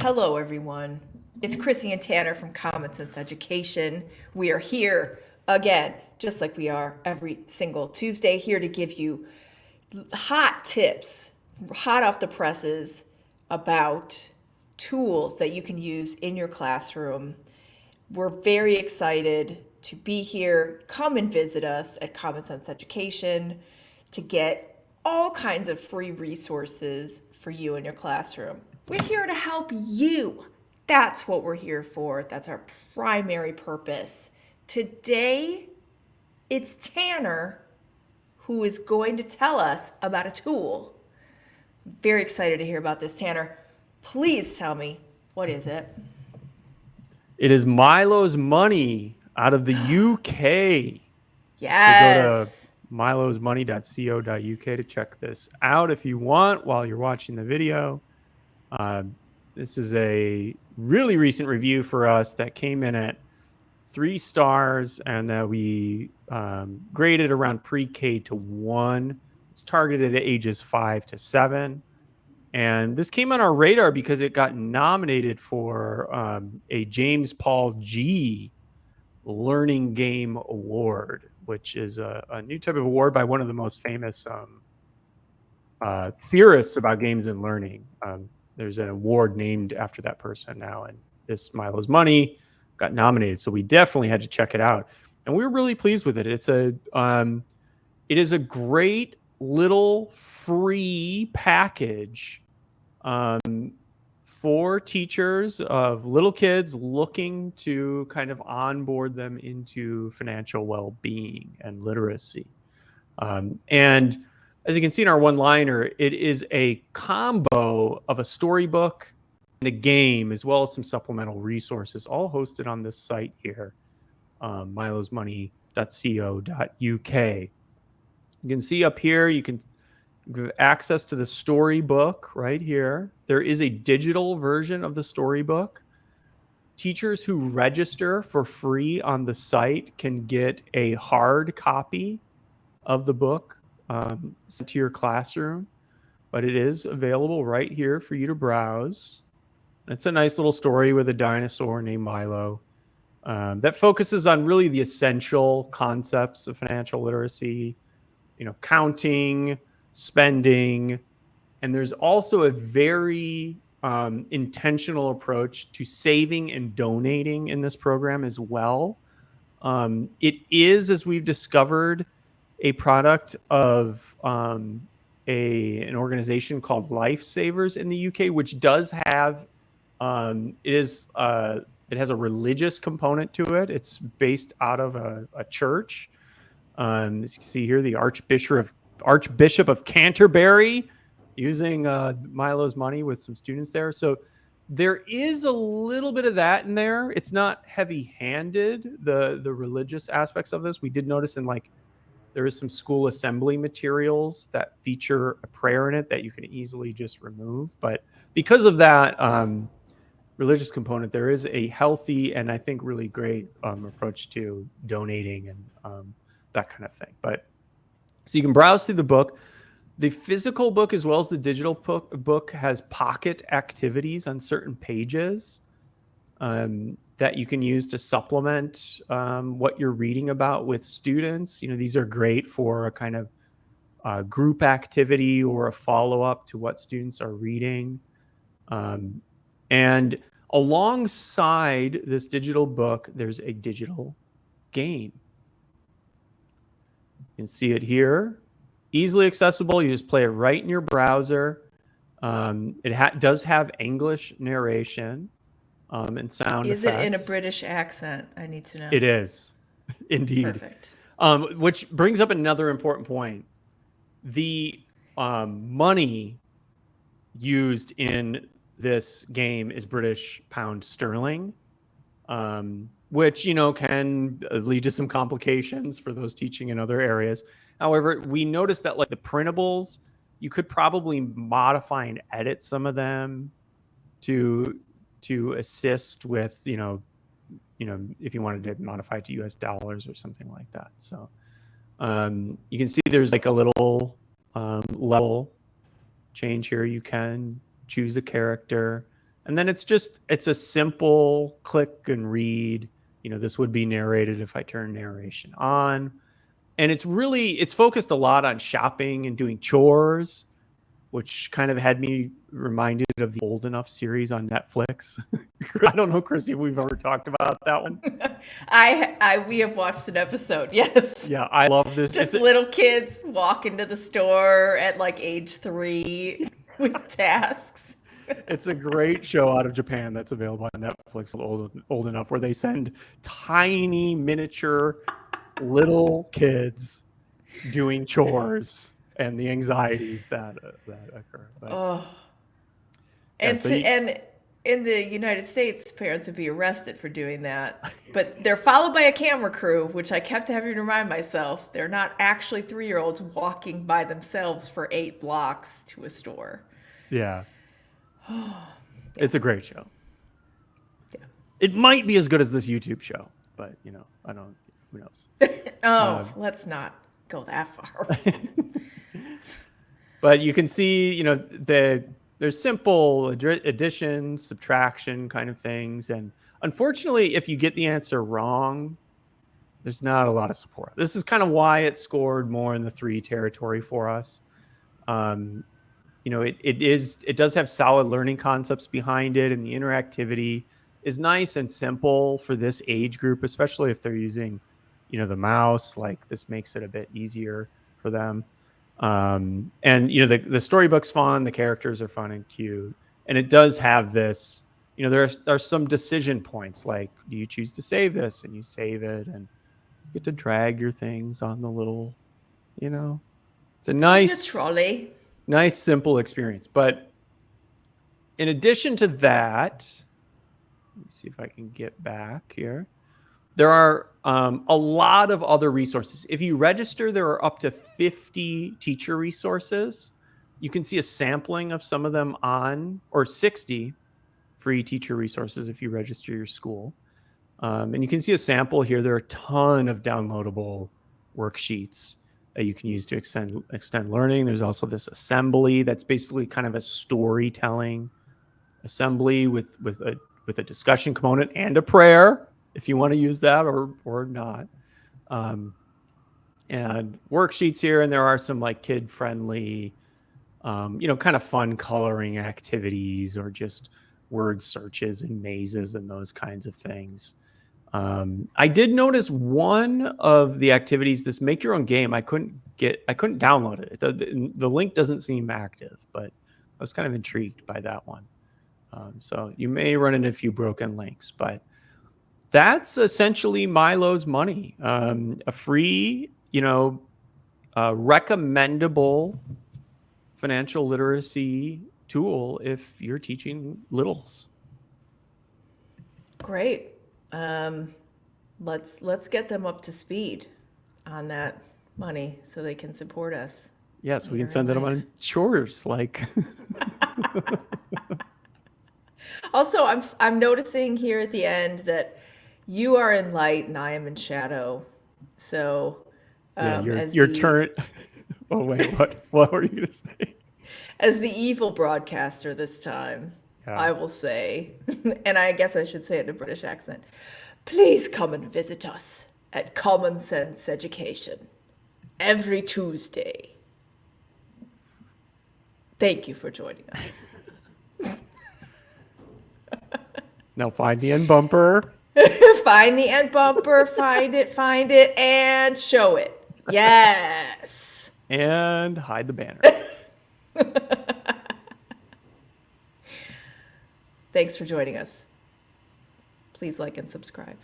Hello, everyone. It's Chrissy and Tanner from Common Sense Education. We are here again, just like we are every single Tuesday, here to give you hot tips, hot off the presses about tools that you can use in your classroom. We're very excited to be here. Come and visit us at Common Sense Education to get all kinds of free resources for you in your classroom. We're here to help you. That's what we're here for. That's our primary purpose. Today, it's Tanner who is going to tell us about a tool. Very excited to hear about this, Tanner. Please tell me, what is it? It is Milo's Money out of the UK. Yes. Go to milosmoney.co.uk to check this out if you want while you're watching the video. This is a really recent review for us that came in at 3 stars, and that we graded around pre-K to 1. It's targeted at ages 5 to 7. And this came on our radar because it got nominated for a James Paul G Learning Game Award, which is a new type of award by one of the most famous theorists about games and learning. There's an award named after that person now, and this Milo's Money got nominated, so we definitely had to check it out, and we were really pleased with it. It is a great little free package for teachers of little kids looking to kind of onboard them into financial well-being and literacy. And as you can see in our one-liner, it is a combo of a storybook and a game, as well as some supplemental resources, all hosted on this site here, milosmoney.co.uk. You can see up here, you can have access to the storybook right here. There is a digital version of the storybook. Teachers who register for free on the site can get a hard copy of the book sent to your classroom, but it is available right here for you to browse. It's a nice little story with a dinosaur named Milo that focuses on really the essential concepts of financial literacy, counting, spending, and there's also a very intentional approach to saving and donating in this program as well. It is, as we've discovered, a product of an organization called Lifesavers in the UK, which does have it has a religious component to it. It's based out of a church. As you can see here, the Archbishop of Canterbury using Milo's Money with some students there. So there is a little bit of that in there. It's not heavy-handed, the religious aspects of this. We did notice there is some school assembly materials that feature a prayer in it that you can easily just remove. But because of that religious component, there is a healthy and I think really great approach to donating and that kind of thing. But so you can browse through the book. The physical book as well as the digital book has pocket activities on certain pages that you can use to supplement what you're reading about with students. These are great for a kind of group activity or a follow-up to what students are reading. And alongside this digital book, there's a digital game. You can see it here. Easily accessible. You just play it right in your browser. It does have English narration and sound effects. Is it in a British accent? I need to know. It is, indeed. Perfect. Which brings up another important point. The money used in this game is British pound sterling, which, can lead to some complications for those teaching in other areas. However, we noticed that the printables, you could probably modify and edit some of them to assist with, if you wanted to modify it to US dollars or something like that. So you can see there's a little level change here. You can choose a character. And then it's a simple click and read. This would be narrated if I turn narration on. And it's focused a lot on shopping and doing chores, which kind of had me reminded of the Old Enough series on Netflix. I don't know, Chrissy, if we've ever talked about that one. We have watched an episode. Yes. Yeah, I love this. Just little kids walk into the store at like age 3 with tasks. It's a great show out of Japan that's available on Netflix, old enough, where they send tiny miniature little kids doing chores and the anxieties that occur. Oh, and and in the United States, parents would be arrested for doing that. But they're followed by a camera crew, which I kept having to remind myself they're not actually 3-year-olds walking by themselves for 8 blocks to a store. Yeah. It's a great show. Yeah. It might be as good as this YouTube show, but I don't. Who knows? Let's not go that far. But you can see, there's simple addition, subtraction kind of things, and unfortunately, if you get the answer wrong, there's not a lot of support. This is kind of why it scored more in the 3 territory for us. It does have solid learning concepts behind it, and the interactivity is nice and simple for this age group, especially if they're using, the mouse. Like, this makes it a bit easier for them. And the storybook's fun, the characters are fun and cute, and it does have this. There are some decision points, like, do you choose to save this, and you save it, and you get to drag your things on the little, it's a nice trolley. Nice, simple experience. But in addition to that, let me see if I can get back here. There are a lot of other resources. If you register, there are up to 50 teacher resources. You can see a sampling of some of them or 60 free teacher resources if you register your school. And you can see a sample here. There are a ton of downloadable worksheets that you can use to extend learning. There's also this assembly that's basically kind of a storytelling assembly with a discussion component and a prayer, if you want to use that or not. And worksheets here, and there are some like kid-friendly, kind of fun coloring activities or just word searches and mazes and those kinds of things. I did notice one of the activities, this make your own game, I couldn't download it. The link doesn't seem active, but I was kind of intrigued by that one. So you may run into a few broken links, but that's essentially Milo's money. A free, recommendable financial literacy tool if you're teaching littles. Great. Let's get them up to speed on that money so they can support us. Yes, we can send them on chores. Like, also, I'm noticing here at the end that you are in light and I am in shadow. So, your turn. Oh wait, what were you gonna say? As the evil broadcaster this time. Yeah. I will say, and I guess I should say it in a British accent, please come and visit us at Common Sense Education every Tuesday. Thank you for joining us. Now find the end bumper. Find the end bumper, find it, and show it. Yes. And hide the banner. Thanks for joining us. Please like and subscribe.